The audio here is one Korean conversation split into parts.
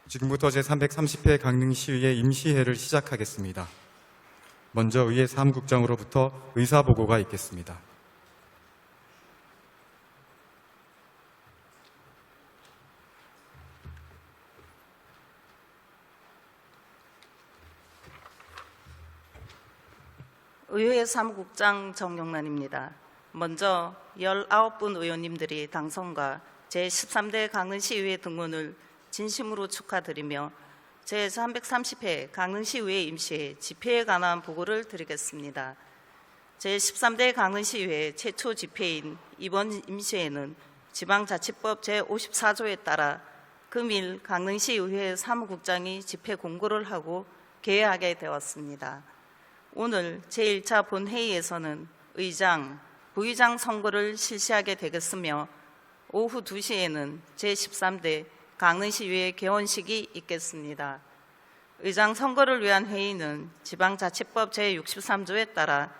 지금부터 제330회 강릉시의회 임시회를 시작하겠습니다. 먼저 의회 사무국장으로부터 의사보고가 있겠습니다. 의회 사무국장 정용란입니다. 먼저 19분 의원님들이 당선과 제13대 강릉시의회 등원을 진심으로 축하드리며 제330회 강릉시의회 임시회 집회에 관한 보고를 드리겠습니다. 제13대 강릉시의회 최초 집회인 이번 임시회는 지방자치법 제54조에 따라 금일 강릉시의회 사무국장이 집회 공고를 하고 개회하게 되었습니다. 오늘 제1차 본회의에서는 의장, 부의장 선거를 실시하게 되겠으며 오후 2시에는 제13대 강릉시의회 개원식이 있겠습니다. 의장 선거를 위한 회의는 지방자치법 제63조에 따라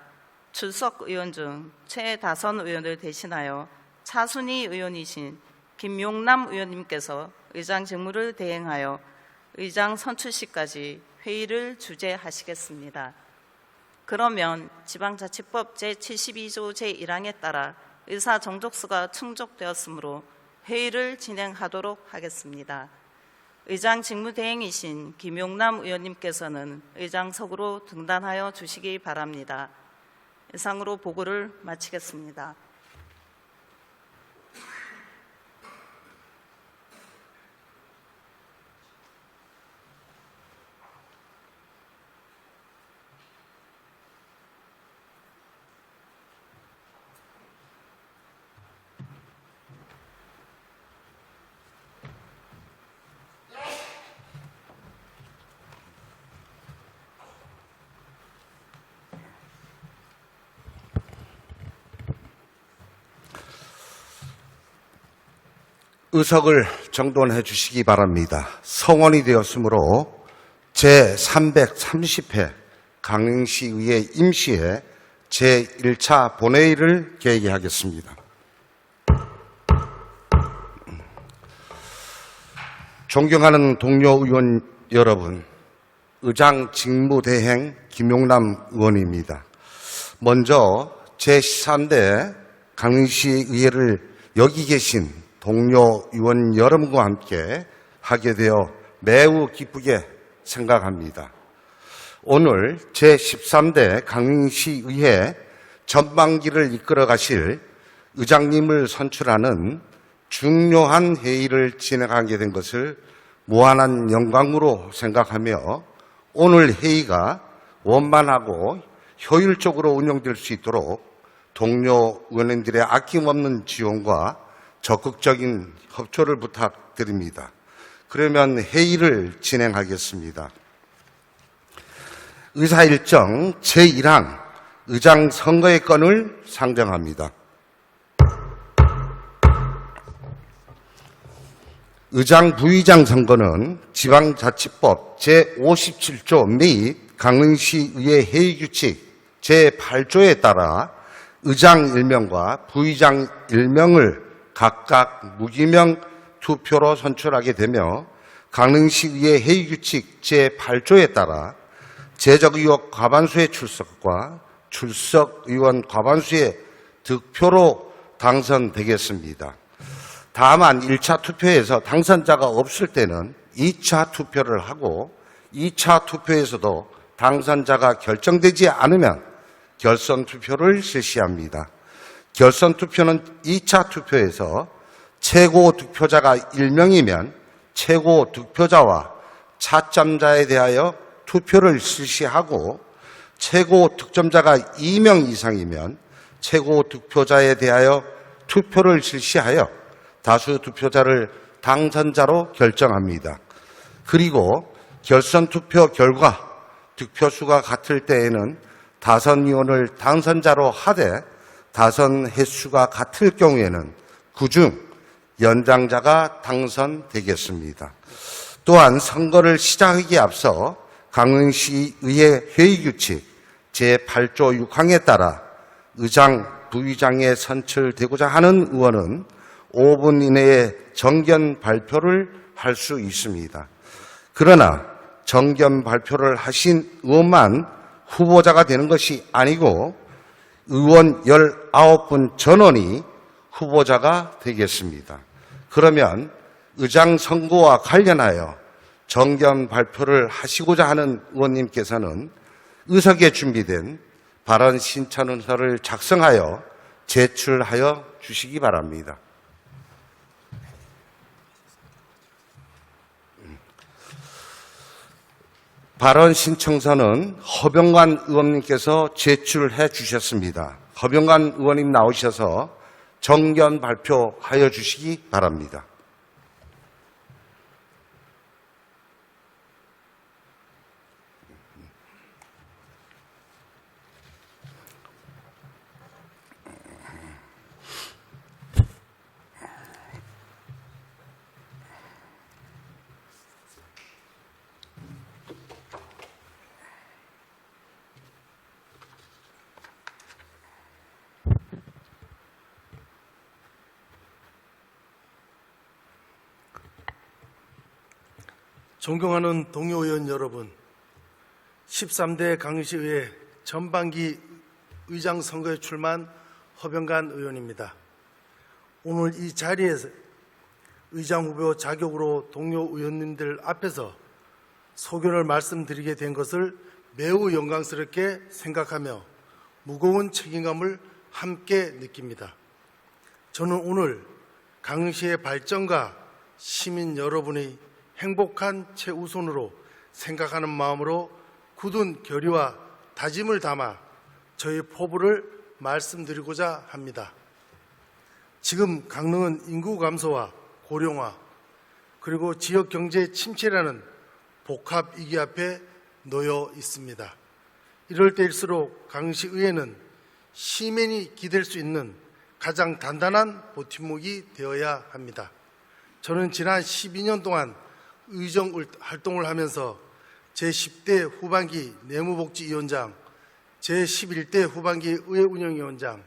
출석 의원 중 최다선 의원을 대신하여 차순희 의원이신 김용남 의원님께서 의장 직무를 대행하여 의장 선출 시까지 회의를 주재하시겠습니다. 그러면 지방자치법 제72조 제1항에 따라 의사 정족수가 충족되었으므로 회의를 진행하도록 하겠습니다. 의장 직무대행이신 김용남 의원님께서는 의장석으로 등단하여 주시기 바랍니다. 이상으로 보고를 마치겠습니다. 의석을 정돈해 주시기 바랍니다. 성원이 되었으므로 제330회 강릉시의회 임시회 제1차 본회의를 개의하겠습니다. 존경하는 동료 의원 여러분, 의장 직무대행 김용남 의원입니다. 먼저 제13대 강릉시의회를 여기 계신 동료 의원 여러분과 함께 하게 되어 매우 기쁘게 생각합니다. 오늘 제13대 강릉시의회 전반기를 이끌어 가실 의장님을 선출하는 중요한 회의를 진행하게 된 것을 무한한 영광으로 생각하며 오늘 회의가 원만하고 효율적으로 운영될 수 있도록 동료 의원님들의 아낌없는 지원과 적극적인 협조를 부탁드립니다. 그러면 회의를 진행하겠습니다. 의사일정 제1항 의장 선거의 건을 상정합니다. 의장 부의장 선거는 지방자치법 제57조 및 강릉시의회 회의규칙 제8조에 따라 의장 1명과 부의장 1명을 각각 무기명 투표로 선출하게 되며 강릉시의회 회의규칙 제8조에 따라 제적의원 과반수의 출석과 출석의원 과반수의 득표로 당선되겠습니다. 다만 1차 투표에서 당선자가 없을 때는 2차 투표를 하고 2차 투표에서도 당선자가 결정되지 않으면 결선 투표를 실시합니다. 결선 투표는 2차 투표에서 최고 득표자가 1명이면 최고 득표자와 차점자에 대하여 투표를 실시하고 최고 득점자가 2명 이상이면 최고 득표자에 대하여 투표를 실시하여 다수 득표자를 당선자로 결정합니다. 그리고 결선 투표 결과 득표수가 같을 때에는 다선 의원을 당선자로 하되 다선 횟수가 같을 경우에는 그중 연장자가 당선되겠습니다. 또한 선거를 시작하기에 앞서 강릉시의회 회의규칙 제8조 6항에 따라 의장, 부의장에 선출되고자 하는 의원은 5분 이내에 정견 발표를 할 수 있습니다. 그러나 정견 발표를 하신 의원만 후보자가 되는 것이 아니고 의원 19분 전원이 후보자가 되겠습니다. 그러면 의장 선거와 관련하여 정견 발표를 하시고자 하는 의원님께서는 의석에 준비된 발언 신청서를 작성하여 제출하여 주시기 바랍니다. 발언 신청서는 허병관 의원님께서 제출해 주셨습니다. 허병관 의원님 나오셔서 정견 발표하여 주시기 바랍니다. 존경하는 동료 의원 여러분, 13대 강릉시의회 전반기 의장 선거에 출마한 허병관 의원입니다. 오늘 이 자리에서 의장 후보 자격으로 동료 의원님들 앞에서 소견을 말씀드리게 된 것을 매우 영광스럽게 생각하며 무거운 책임감을 함께 느낍니다. 저는 오늘 강릉시의 발전과 시민 여러분의 행복한 최우선으로 생각하는 마음으로 굳은 결의와 다짐을 담아 저희 포부를 말씀드리고자 합니다. 지금 강릉은 인구 감소와 고령화 그리고 지역 경제 침체라는 복합 위기 앞에 놓여 있습니다. 이럴 때일수록 강릉시 의회는 시민이 기댈 수 있는 가장 단단한 버팀목이 되어야 합니다. 저는 지난 12년 동안 의정 활동을 하면서 제10대 후반기 내무복지위원장, 제11대 후반기 의회운영위원장,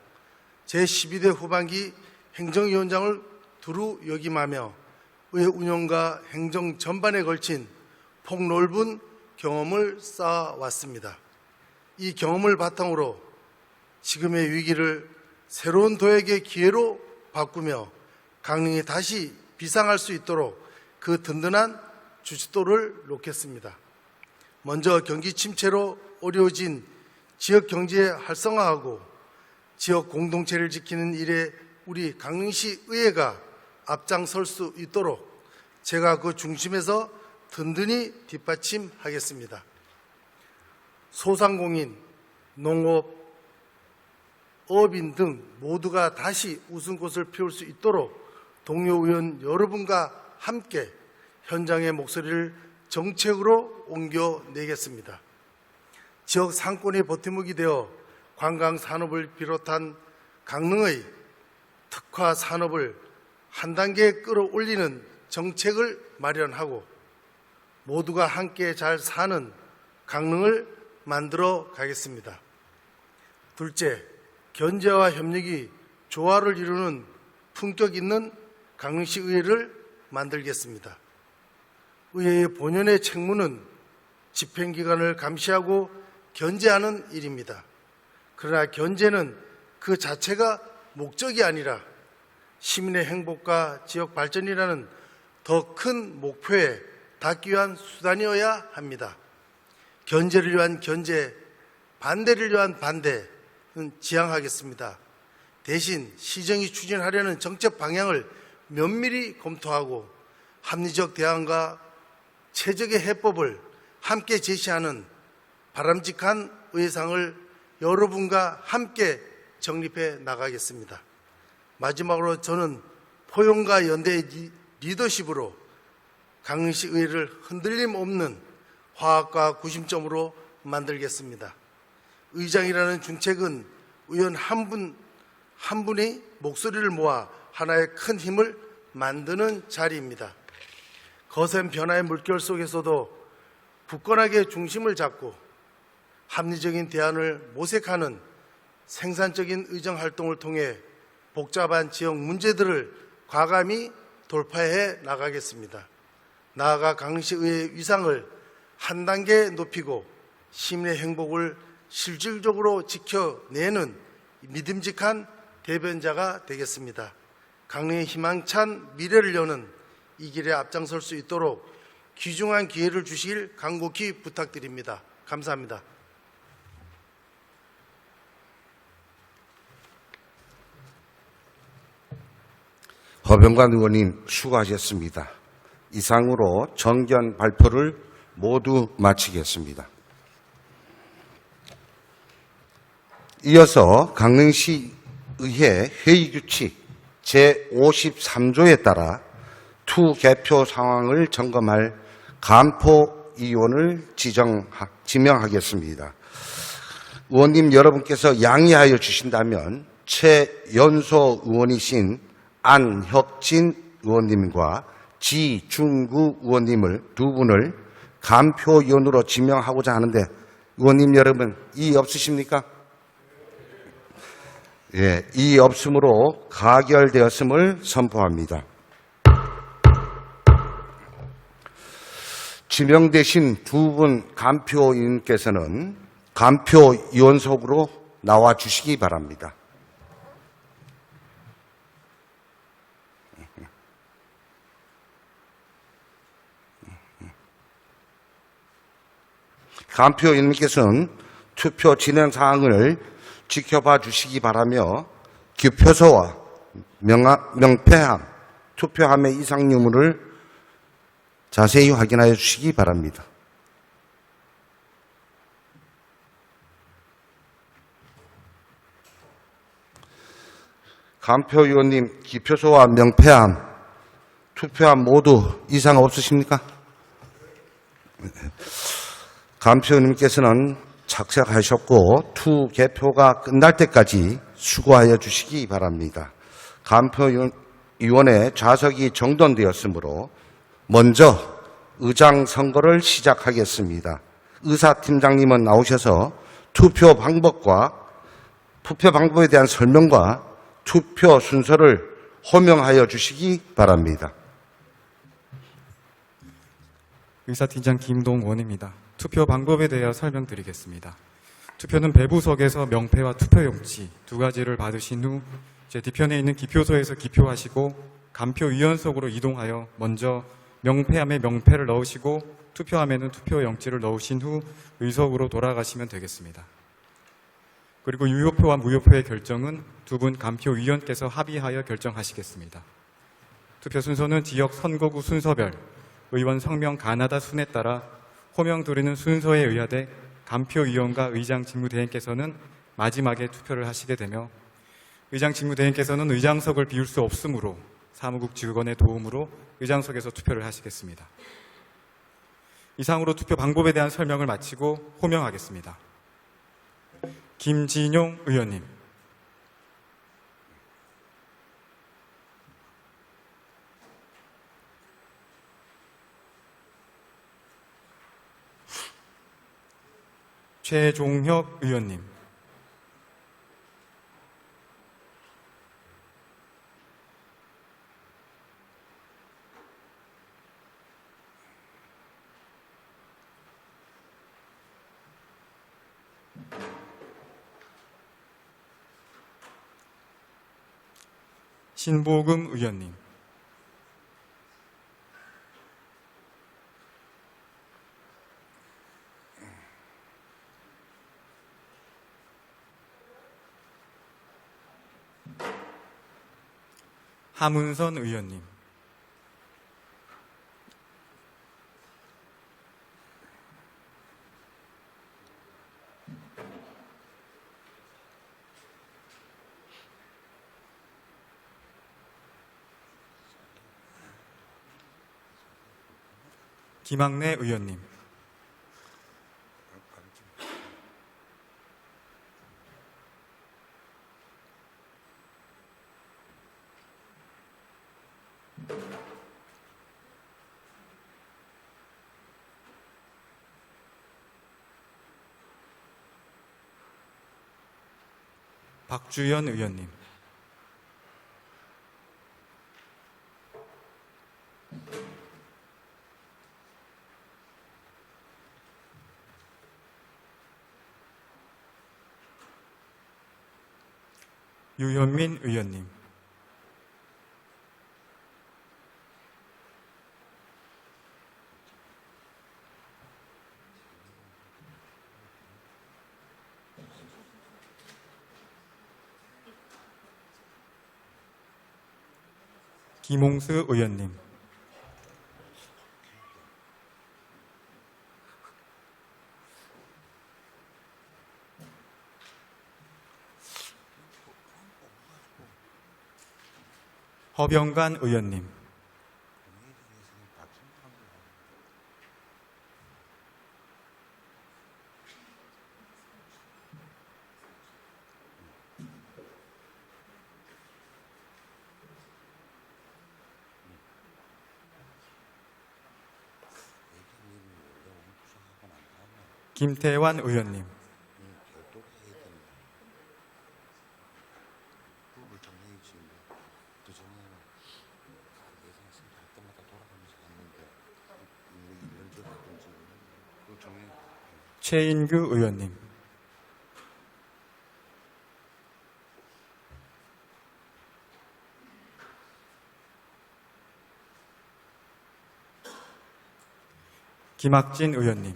제12대 후반기 행정위원장을 두루 역임하며 의회 운영과 행정 전반에 걸친 폭넓은 경험을 쌓아왔습니다. 이 경험을 바탕으로 지금의 위기를 새로운 도약의 기회로 바꾸며 강릉이 다시 비상할 수 있도록 그 든든한 주춧돌을 놓겠습니다. 먼저 경기 침체로 어려워진 지역 경제 활성화하고 지역 공동체를 지키는 일에 우리 강릉시 의회가 앞장설 수 있도록 제가 그 중심에서 든든히 뒷받침하겠습니다. 소상공인, 농업, 어업인 등 모두가 다시 웃음꽃을 피울 수 있도록 동료 의원 여러분과 함께 현장의 목소리를 정책으로 옮겨내겠습니다. 지역 상권의 버팀목이 되어 관광산업을 비롯한 강릉의 특화 산업을 한 단계 끌어올리는 정책을 마련하고 모두가 함께 잘 사는 강릉을 만들어 가겠습니다. 둘째, 견제와 협력이 조화를 이루는 품격 있는 강릉시 의회를 만들겠습니다. 의회의 본연의 책무는 집행기관을 감시하고 견제하는 일입니다. 그러나 견제는 그 자체가 목적이 아니라 시민의 행복과 지역 발전이라는 더 큰 목표에 닿기 위한 수단이어야 합니다. 견제를 위한 견제, 반대를 위한 반대는 지양하겠습니다. 대신 시정이 추진하려는 정책 방향을 면밀히 검토하고 합리적 대안과 최적의 해법을 함께 제시하는 바람직한 의상을 여러분과 함께 정립해 나가겠습니다. 마지막으로 저는 포용과 연대의 리더십으로 강릉시 의회를 흔들림 없는 화합과 구심점으로 만들겠습니다. 의장이라는 중책은 의원 한 분의 목소리를 모아 하나의 큰 힘을 만드는 자리입니다. 거센 변화의 물결 속에서도 굳건하게 중심을 잡고 합리적인 대안을 모색하는 생산적인 의정 활동을 통해 복잡한 지역 문제들을 과감히 돌파해 나가겠습니다. 나아가 강릉시의회 위상을 한 단계 높이고 시민의 행복을 실질적으로 지켜내는 믿음직한 대변자가 되겠습니다. 강릉의 희망찬 미래를 여는 이 길에 앞장설 수 있도록 귀중한 기회를 주시길 간곡히 부탁드립니다. 감사합니다. 허병관 의원님 수고하셨습니다. 이상으로 정견 발표를 모두 마치겠습니다. 이어서 강릉시의회 회의규칙 제53조에 따라 투 개표 상황을 점검할 간포위원을 지명하겠습니다. 의원님 여러분께서 양해하여 주신다면 최연소 의원이신 안혁진 의원님과 지중구 의원님을 두 분을 간표위원으로 지명하고자 하는데 의원님 여러분 이의 없으십니까? 예, 이의 없으므로 가결되었음을 선포합니다. 지명되신 두 분 간표위원께서는 간표위원석으로 나와 주시기 바랍니다. 간표위원님께서는 투표 진행 사항을 지켜봐 주시기 바라며 기표소와 명패함, 투표함의 이상 유무를 자세히 확인하여 주시기 바랍니다. 간표위원님, 기표소와 명패함, 투표함 모두 이상 없으십니까? 간표위원님께서는 착색하셨고 투 개표가 끝날 때까지 수고하여 주시기 바랍니다. 간표위원회 좌석이 정돈되었으므로 먼저 의장 선거를 시작하겠습니다. 의사팀장님은 나오셔서 투표 방법에 대한 설명과 투표 순서를 호명하여 주시기 바랍니다. 의사팀장 김동원입니다. 투표 방법에 대하여 설명드리겠습니다. 투표는 배부석에서 명패와 투표용지 두 가지를 받으신 후 제 뒤편에 있는 기표소에서 기표하시고 간표위원석으로 이동하여 먼저 명패함에 명패를 넣으시고 투표함에는 투표용지를 넣으신 후 의석으로 돌아가시면 되겠습니다. 그리고 유효표와 무효표의 결정은 두 분 간표위원께서 합의하여 결정하시겠습니다. 투표 순서는 지역 선거구 순서별 의원 성명 가나다 순에 따라 호명 드리는 순서에 의하되 간표위원과 의장 직무대행께서는 마지막에 투표를 하시게 되며 의장 직무대행께서는 의장석을 비울 수 없으므로 사무국 직원의 도움으로 의장석에서 투표를 하시겠습니다. 이상으로 투표 방법에 대한 설명을 마치고 호명하겠습니다. 김진용 의원님. 최종혁 의원님. 신보금 의원님. 하문선 의원님. 김학래 의원님. 박주연 의원님. 유현민 의원님, 김홍수 의원님, 허병관 의원님, 김태환 의원님, 최인규 의원님, 김학진 의원님,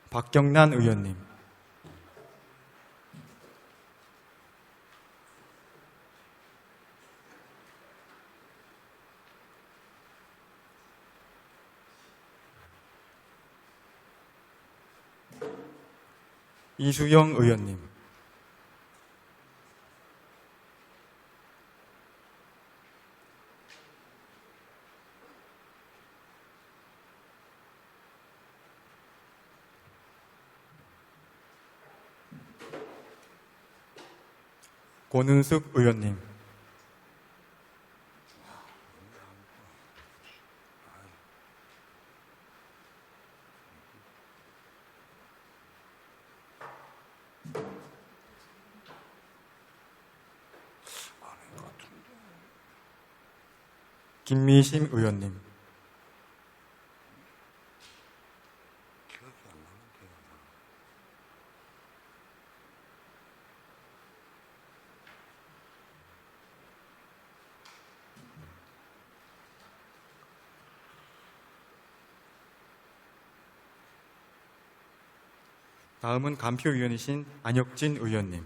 박경란 의원님, 이수영 의원님, 권은숙 의원님, 김미심 의원님, 다음은 간표위원이신 안혁진 의원님,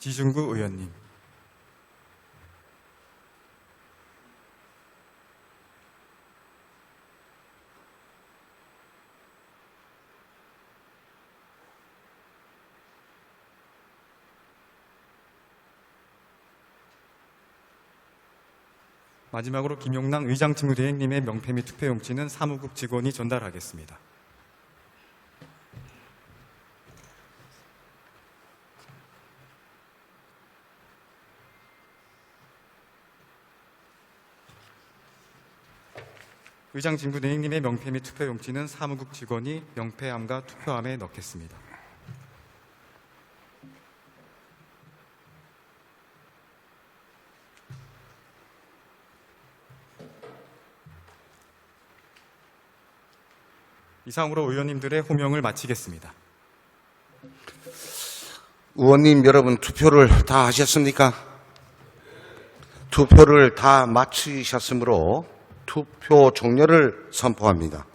지중구 의원님, 마지막으로 김용남 의장직무대행님의 명패 및 투표용지는 사무국 직원이 전달하겠습니다. 의장직무대행님의 명패 및 투표용지는 사무국 직원이 명패함과 투표함에 넣겠습니다. 이상으로 의원님들의 호명을 마치겠습니다. 의원님 여러분 투표를 다 하셨습니까? 투표를 다 마치셨으므로 투표 종료를 선포합니다.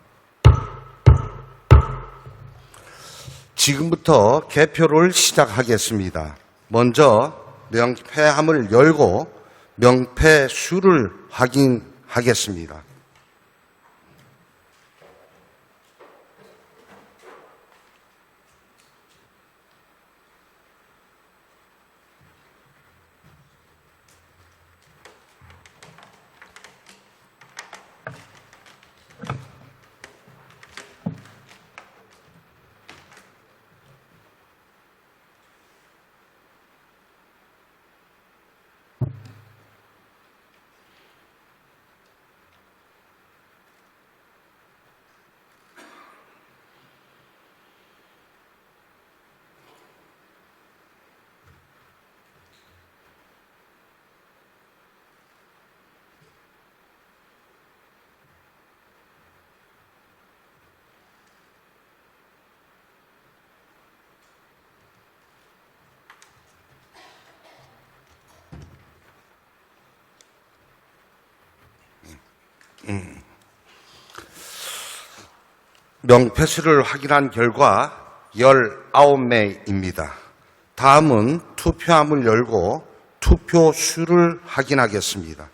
지금부터 개표를 시작하겠습니다. 먼저 명패함을 열고 명패 수를 확인하겠습니다. 명패수를 확인한 결과 19매입니다. 다음은 투표함을 열고 투표 수를 확인하겠습니다.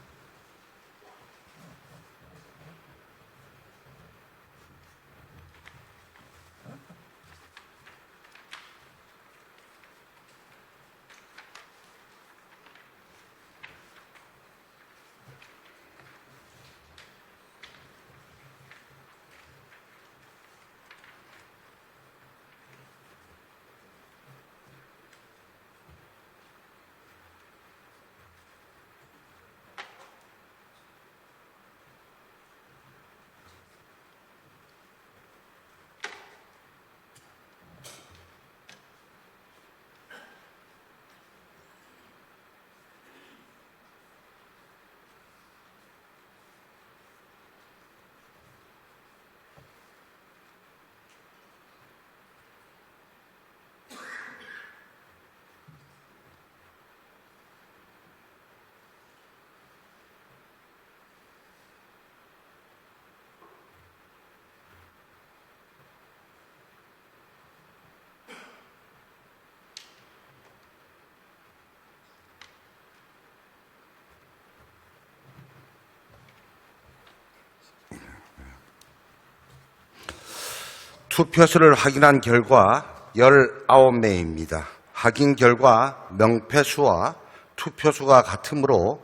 투표수를 확인한 결과 19매입니다. 확인 결과 명패수와 투표수가 같으므로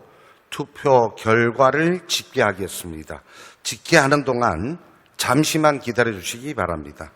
투표 결과를 집계하겠습니다. 집계하는 동안 잠시만 기다려 주시기 바랍니다.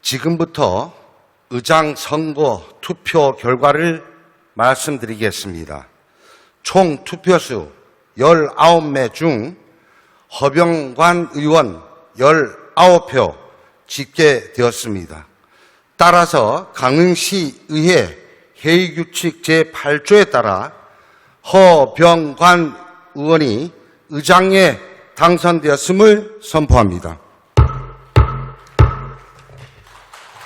지금부터 의장 선거 투표 결과를 말씀드리겠습니다. 총 투표수 19매 중 허병관 의원 19표 집계되었습니다. 따라서 강릉시의회 회의규칙 제8조에 따라 허병관 의원이 의장에 당선되었음을 선포합니다.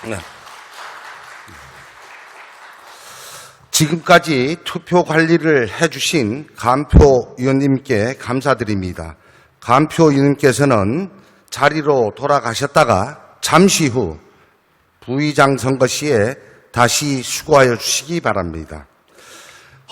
네. 지금까지 투표 관리를 해주신 감표 위원님께 감사드립니다. 감표 위원님께서는 자리로 돌아가셨다가 잠시 후 부의장 선거 시에 다시 수고하여 주시기 바랍니다.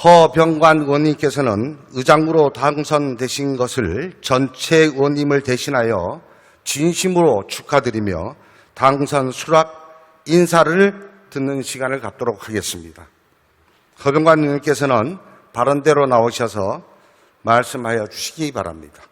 허병관 의원님께서는 의장으로 당선되신 것을 전체 의원님을 대신하여 진심으로 축하드리며 당선 수락 인사를 듣는 시간을 갖도록 하겠습니다. 허병관 의원님께서는 발언대로 나오셔서 말씀하여 주시기 바랍니다.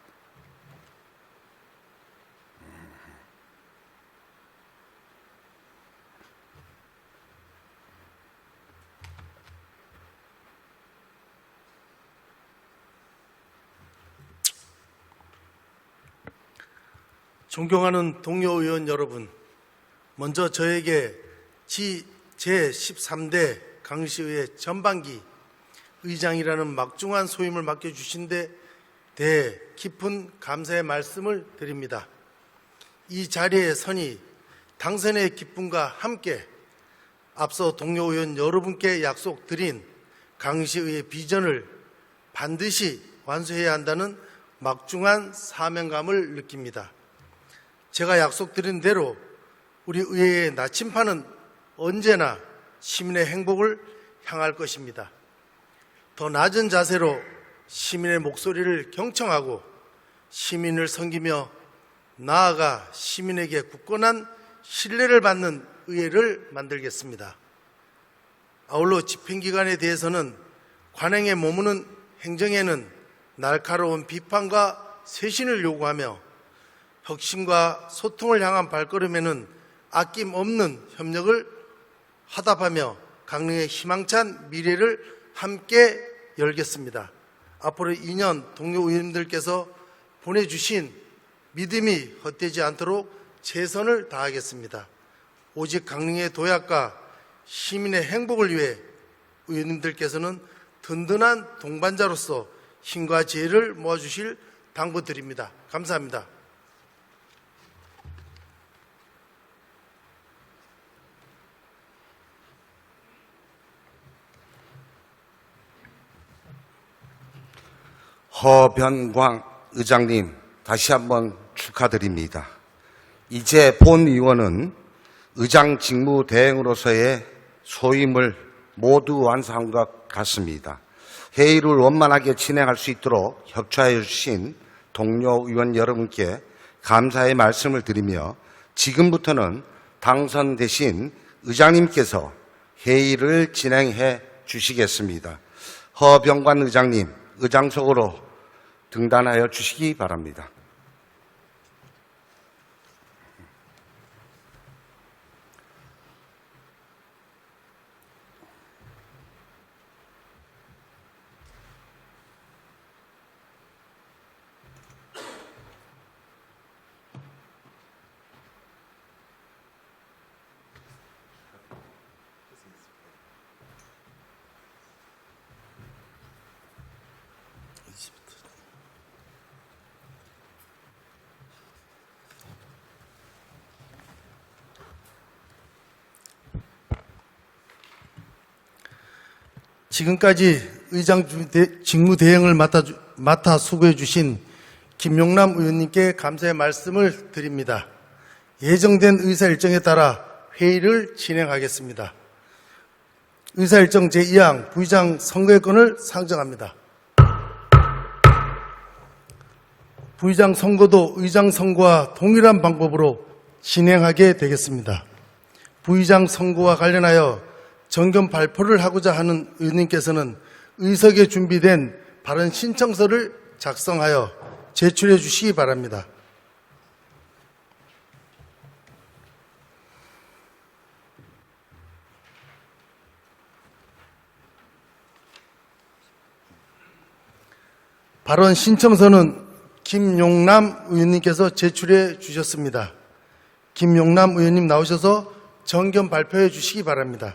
존경하는 동료 의원 여러분, 먼저 저에게 제13대 강릉시의회 전반기 의장이라는 막중한 소임을 맡겨주신 데 대해 깊은 감사의 말씀을 드립니다. 이 자리에 서니 당선의 기쁨과 함께 앞서 동료 의원 여러분께 약속드린 강릉시의회 비전을 반드시 완수해야 한다는 막중한 사명감을 느낍니다. 제가 약속드린 대로 우리 의회의 나침판은 언제나 시민의 행복을 향할 것입니다. 더 낮은 자세로 시민의 목소리를 경청하고 시민을 섬기며 나아가 시민에게 굳건한 신뢰를 받는 의회를 만들겠습니다. 아울러 집행기관에 대해서는 관행에 머무는 행정에는 날카로운 비판과 쇄신을 요구하며 혁신과 소통을 향한 발걸음에는 아낌없는 협력을 화답하며 강릉의 희망찬 미래를 함께 열겠습니다. 앞으로 2년 동료 의원님들께서 보내주신 믿음이 헛되지 않도록 최선을 다하겠습니다. 오직 강릉의 도약과 시민의 행복을 위해 의원님들께서는 든든한 동반자로서 힘과 지혜를 모아주실 당부드립니다. 감사합니다. 허변광 의장님, 다시 한번 축하드립니다. 이제 본 의원은 의장 직무 대행으로서의 소임을 모두 완수한 것 같습니다. 회의를 원만하게 진행할 수 있도록 협조해 주신 동료 의원 여러분께 감사의 말씀을 드리며 지금부터는 당선되신 의장님께서 회의를 진행해 주시겠습니다. 허병관 의장님, 의장석으로 등단하여 주시기 바랍니다. 지금까지 의장 직무 대행을 맡아 수고해 주신 김용남 의원님께 감사의 말씀을 드립니다. 예정된 의사 일정에 따라 회의를 진행하겠습니다. 의사 일정 제2항 부의장 선거권을 상정합니다. 부의장 선거도 의장 선거와 동일한 방법으로 진행하게 되겠습니다. 부의장 선거와 관련하여 정견 발표를 하고자 하는 의원님께서는 의석에 준비된 발언 신청서를 작성하여 제출해 주시기 바랍니다. 발언 신청서는 김용남 의원님께서 제출해 주셨습니다. 김용남 의원님 나오셔서 정견 발표해 주시기 바랍니다.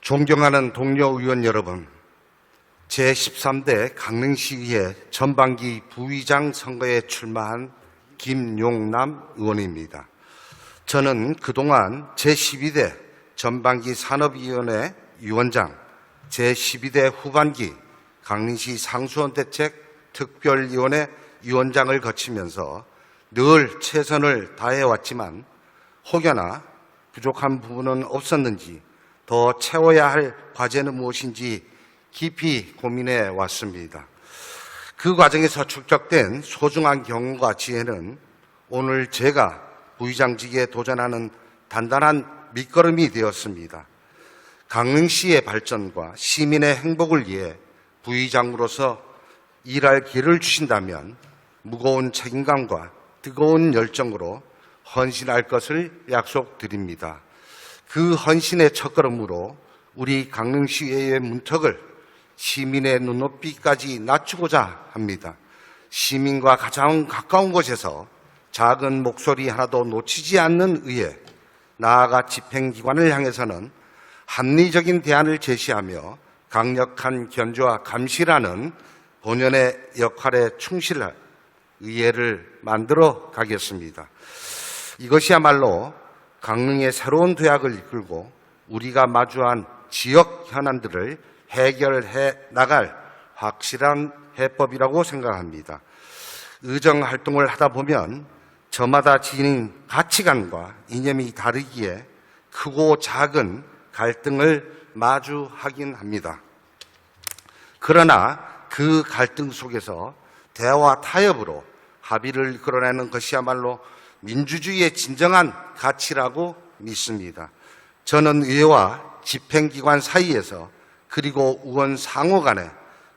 존경하는 동료 의원 여러분, 제13대 강릉시의회 전반기 부의장 선거에 출마한 김용남 의원입니다. 저는 그동안 제12대 전반기 산업위원회 위원장, 제12대 후반기 강릉시 상수원대책 특별위원회 위원장을 거치면서 늘 최선을 다해왔지만 혹여나 부족한 부분은 없었는지 더 채워야 할 과제는 무엇인지 깊이 고민해 왔습니다. 그 과정에서 축적된 소중한 경험과 지혜는 오늘 제가 부의장직에 도전하는 단단한 밑거름이 되었습니다. 강릉시의 발전과 시민의 행복을 위해 부의장으로서 일할 기회를 주신다면 무거운 책임감과 뜨거운 열정으로 헌신할 것을 약속드립니다. 그 헌신의 첫걸음으로 우리 강릉시의회의 문턱을 시민의 눈높이까지 낮추고자 합니다. 시민과 가장 가까운 곳에서 작은 목소리 하나도 놓치지 않는 의회, 나아가 집행기관을 향해서는 합리적인 대안을 제시하며 강력한 견제와 감시라는 본연의 역할에 충실할 의회를 만들어 가겠습니다. 이것이야말로 강릉의 새로운 도약을 이끌고 우리가 마주한 지역 현안들을 해결해 나갈 확실한 해법이라고 생각합니다. 의정 활동을 하다 보면 저마다 지닌 가치관과 이념이 다르기에 크고 작은 갈등을 마주하긴 합니다. 그러나 그 갈등 속에서 대화 타협으로 합의를 이끌어내는 것이야말로 민주주의의 진정한 가치라고 믿습니다. 저는 의회와 집행기관 사이에서 그리고 의원 상호 간에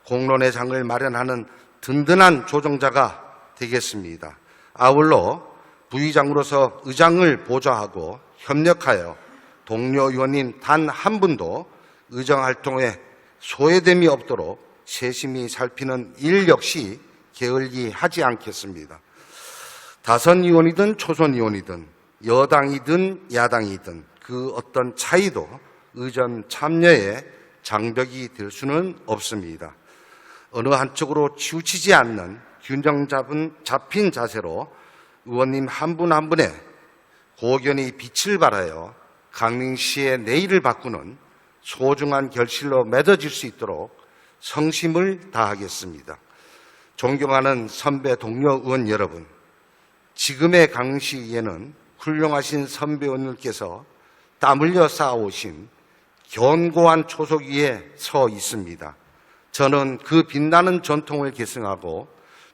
공론의 장을 마련하는 든든한 조정자가 되겠습니다. 아울러 부의장으로서 의장을 보좌하고 협력하여 동료 의원님 단 한 분도 의정활동에 소외됨이 없도록 세심히 살피는 일 역시 게을리 하지 않겠습니다. 다선 의원이든 초선 의원이든 여당이든 야당이든 그 어떤 차이도 의전 참여의 장벽이 될 수는 없습니다. 어느 한쪽으로 치우치지 않는 균형 잡힌 자세로 의원님 한 분 한 분의 고견이 빛을 발하여 강릉시의 내일을 바꾸는 소중한 결실로 맺어질 수 있도록 성심을 다하겠습니다. 존경하는 선배 동료 의원 여러분, 지금의 강릉시의회는 훌륭하신 선배 의원님께서 땀 흘려 쌓아오신 견고한 초석 위에 서 있습니다. 저는 그 빛나는 전통을 계승하고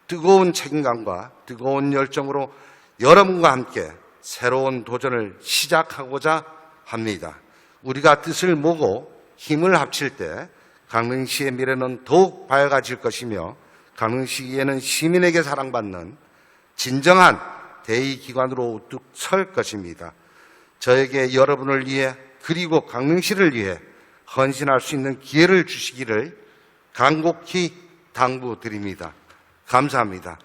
뜨거운 책임감과 뜨거운 열정으로 여러분과 함께 새로운 도전을 시작하고자 합니다. 우리가 뜻을 모으고 힘을 합칠 때 강릉시의 미래는 더욱 밝아질 것이며 강릉시의회는 시민에게 사랑받는 진정한 대의기관으로 우뚝 설 것입니다. 저에게 여러분을 위해 그리고 강릉시를 위해 헌신할 수 있는 기회를 주시기를 간곡히 당부드립니다. 감사합니다.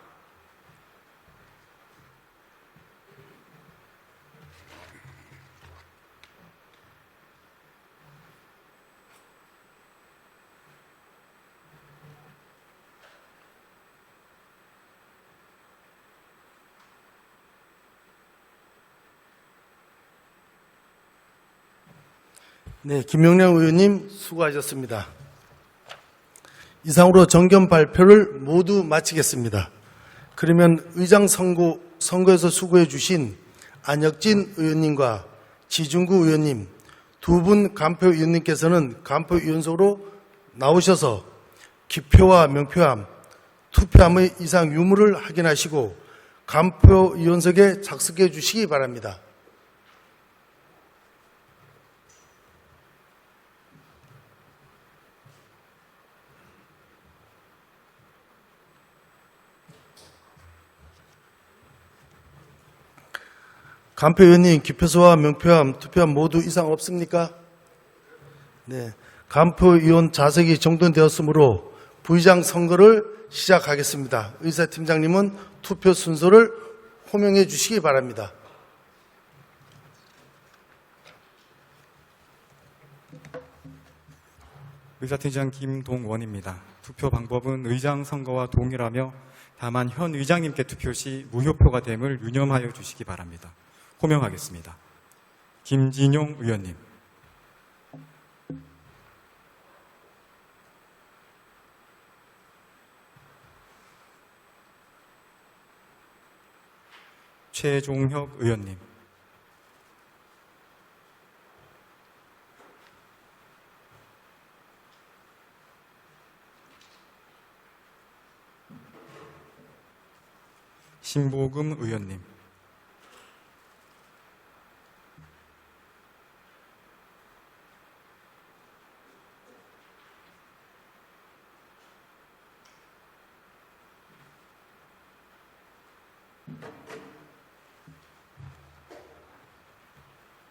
네, 김용량 의원님 수고하셨습니다. 이상으로 정견 발표를 모두 마치겠습니다. 그러면 의장 선거에서 수고해 주신 안혁진 의원님과 지중구 의원님 두 분 간표 의원님께서는 간표 의원석으로 나오셔서 기표와 명표함, 투표함의 이상 유무를 확인하시고 간표 의원석에 착석해 주시기 바랍니다. 간표 의원님, 기표서와 명표함, 투표함 모두 이상 없습니까? 네. 간표 의원 좌석이 정돈되었으므로 부의장 선거를 시작하겠습니다. 의사팀장님은 투표 순서를 호명해 주시기 바랍니다. 의사팀장 김동원입니다. 투표 방법은 의장 선거와 동일하며 다만 현 의장님께 투표 시 무효표가 됨을 유념하여 주시기 바랍니다. 호명하겠습니다. 김진용 의원님, 최종혁 의원님, 신보금 의원님,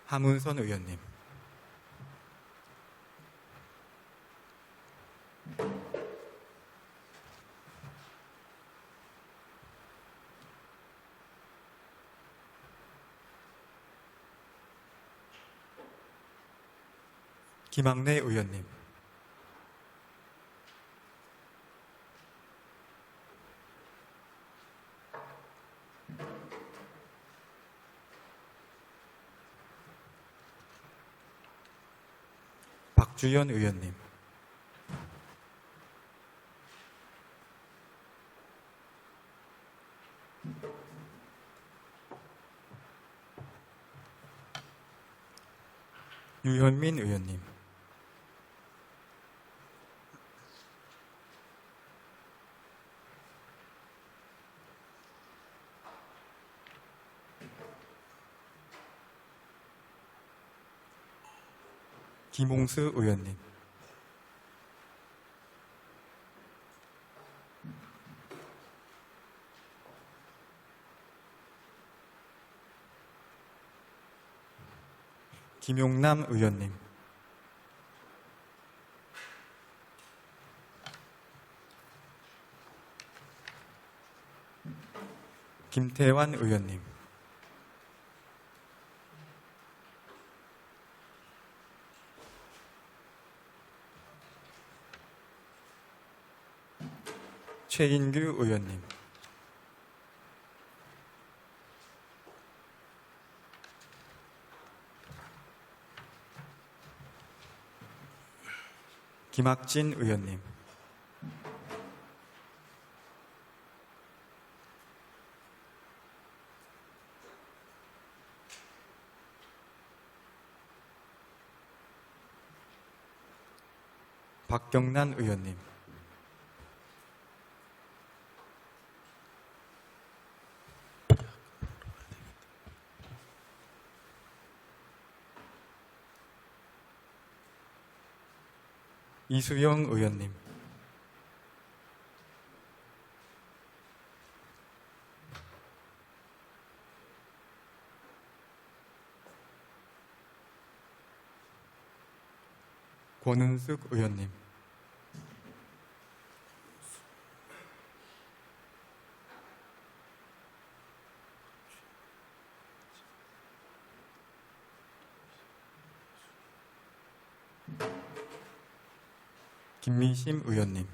함은선 의원님, 김학래 의원님, 박주연 의원님, 유현민 의원님, 김홍수 의원님, 김용남 의원님, 김태환 의원님, 최인규 의원님, 김학진 의원님, 박경란 의원님, 이수영 의원님, 권은숙 의원님, 김민심 의원님,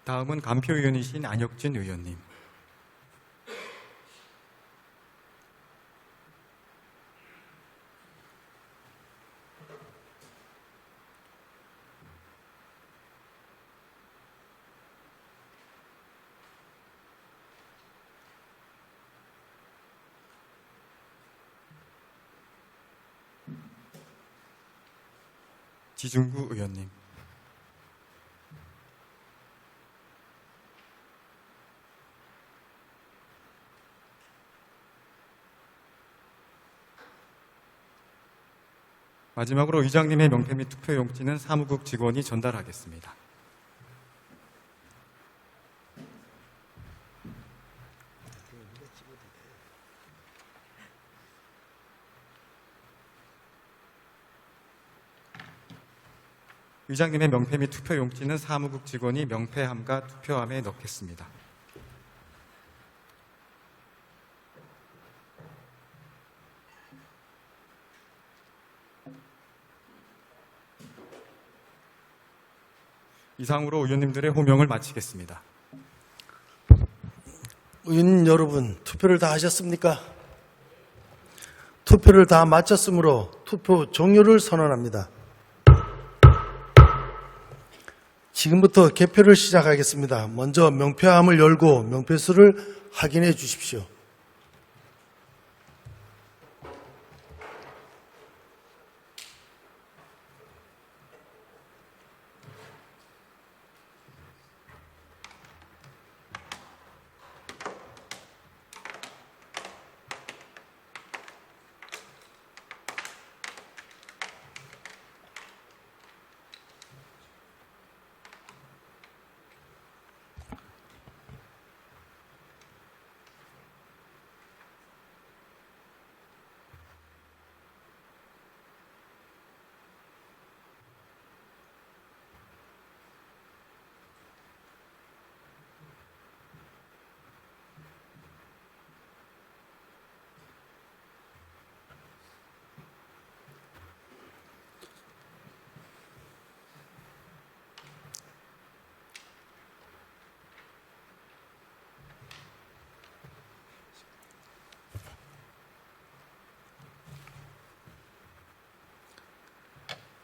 다음은 간표위원이신 안혁진 의원님, 지중구 의원님, 마지막으로 의장님의 명패 및 투표용지는 사무국 직원이 전달하겠습니다. 의장님의 명패 및 투표용지는 사무국 직원이 명패함과 투표함에 넣겠습니다. 이상으로 의원님들의 호명을 마치겠습니다. 의원 여러분, 투표를 다 하셨습니까? 투표를 다 마쳤으므로 투표 종료를 선언합니다. 지금부터 개표를 시작하겠습니다. 먼저 명패함을 열고 명패수를 확인해 주십시오.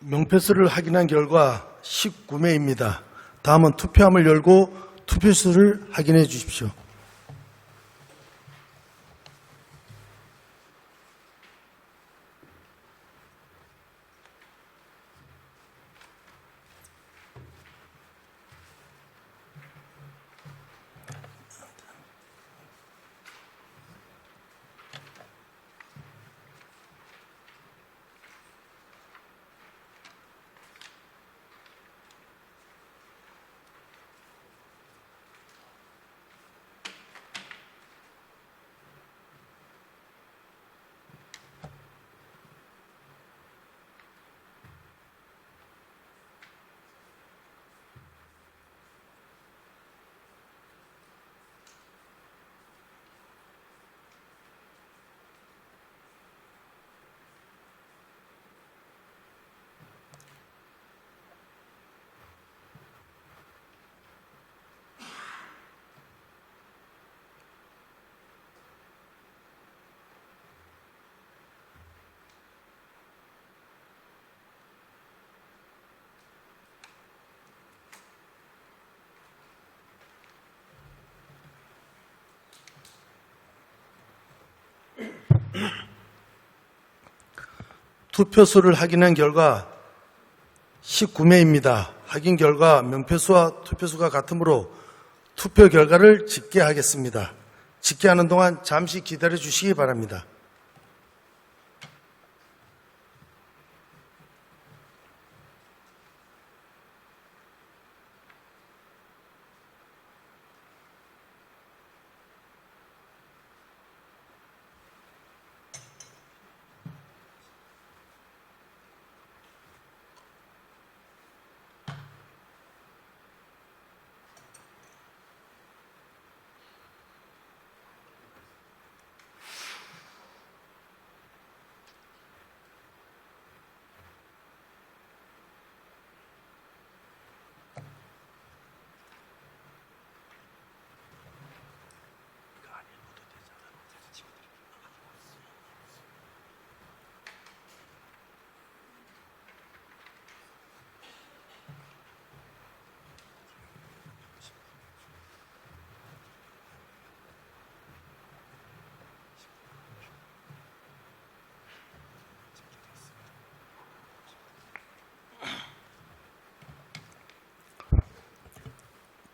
명패수를 확인한 결과 19매입니다. 다음은 투표함을 열고 투표수를 확인해 주십시오. 투표수를 확인한 결과 19매입니다. 확인 결과 명패수와 투표수가 같으므로 투표 결과를 집계하겠습니다. 집계하는 동안 잠시 기다려 주시기 바랍니다.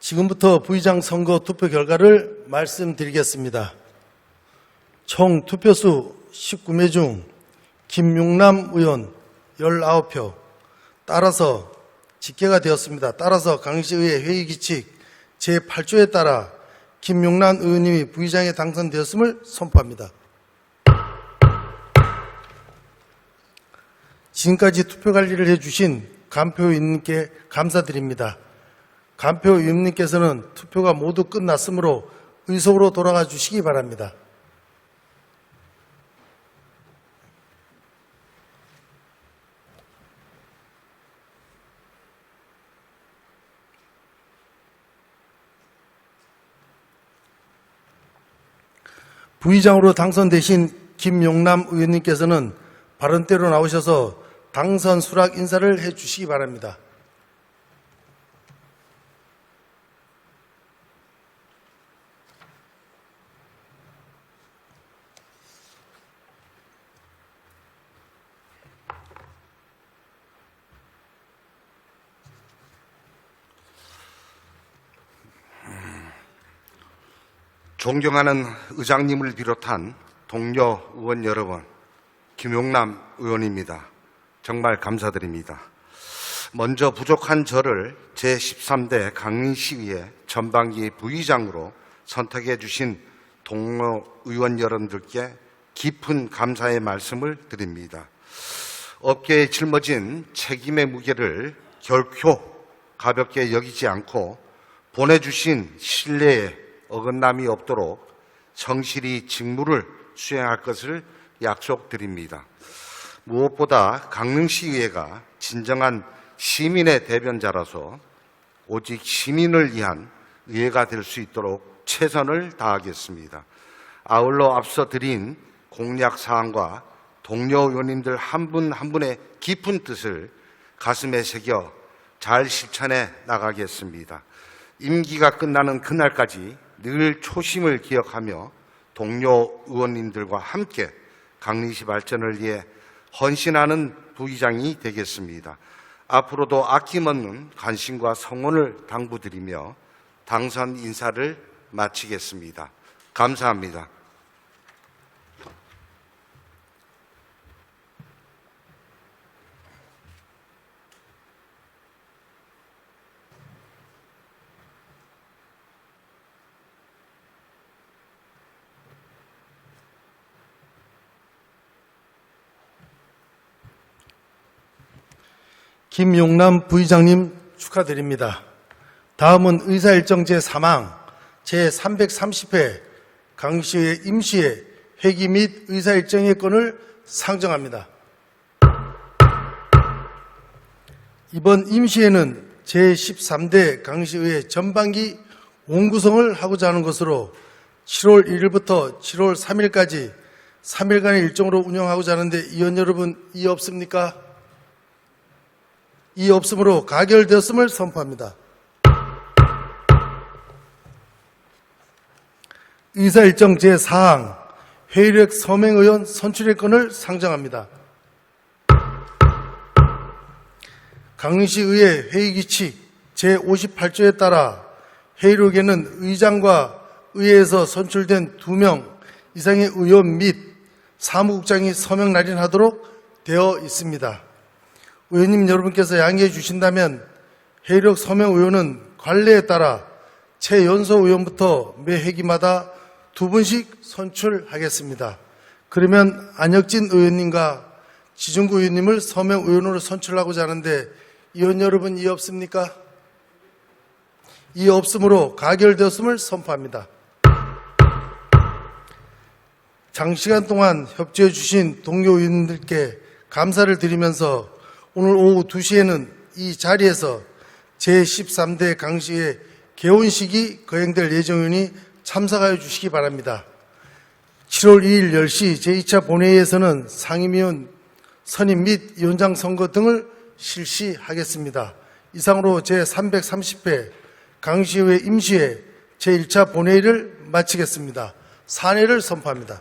지금부터 부의장 선거 투표 결과를 말씀드리겠습니다. 총 투표수 19매 중 김용남 의원 19표, 따라서 집계가 되었습니다. 따라서 강릉시의회 회의규칙 제8조에 따라 김용남 의원님이 부의장에 당선되었음을 선포합니다. 지금까지 투표 관리를 해주신 간표위원님께 감사드립니다. 간표위원님께서는 투표가 모두 끝났으므로 의석으로 돌아가 주시기 바랍니다. 부의장으로 당선되신 김용남 의원님께서는 발언대로 나오셔서 당선 수락 인사를 해 주시기 바랍니다. 존경하는 의장님을 비롯한 동료 의원 여러분, 김용남 의원입니다. 정말 감사드립니다. 먼저 부족한 저를 제13대 강릉시의회 전반기 부의장으로 선택해 주신 동료 의원 여러분들께 깊은 감사의 말씀을 드립니다. 업계에 짊어진 책임의 무게를 결코 가볍게 여기지 않고 보내주신 신뢰에 어긋남이 없도록 성실히 직무를 수행할 것을 약속드립니다. 무엇보다 강릉시의회가 진정한 시민의 대변자라서 오직 시민을 위한 의회가 될 수 있도록 최선을 다하겠습니다. 아울러 앞서 드린 공약 사항과 동료 의원님들 한 분 한 분의 깊은 뜻을 가슴에 새겨 잘 실천해 나가겠습니다. 임기가 끝나는 그날까지 늘 초심을 기억하며 동료 의원님들과 함께 강릉시 발전을 위해 헌신하는 부의장이 되겠습니다. 앞으로도 아낌없는 관심과 성원을 당부드리며 당선 인사를 마치겠습니다. 감사합니다. 김용남 부의장님 축하드립니다. 다음은 의사일정 제3항 제330회 강시의 임시회 회기 및 의사일정의 건을 상정합니다. 이번 임시회는 제13대 강시의회 전반기 원구성을 하고자 하는 것으로 7월 1일부터 7월 3일까지 3일간의 일정으로 운영하고자 하는데 의원 여러분 이의 없습니까? 이 없음으로 가결되었음을 선포합니다. 의사일정 제4항 회의력 서명의원 선출의 건을 상정합니다. 강릉시의회 회의규칙 제58조에 따라 회의록에는 의장과 의회에서 선출된 2명 이상의 의원 및 사무국장이 서명 날인하도록 되어 있습니다. 의원님 여러분께서 양해해 주신다면 회의록 서명 의원은 관례에 따라 최연소 의원부터 매 회기마다 2분씩 선출하겠습니다. 그러면 안혁진 의원님과 지중구 의원님을 서명 의원으로 선출하고자 하는데 의원 여러분 이의 없습니까? 이의 없으므로 가결되었음을 선포합니다. 장시간 동안 협조해 주신 동료 의원님들께 감사를 드리면서 오늘 오후 2시에는 이 자리에서 제13대 강시의 개원식이 거행될 예정이니 참석하여 주시기 바랍니다. 7월 2일 10시 제2차 본회의에서는 상임위원 선임 및 위원장 선거 등을 실시하겠습니다. 이상으로 제330회 강시의회 임시회 제1차 본회의를 마치겠습니다. 산회를 선포합니다.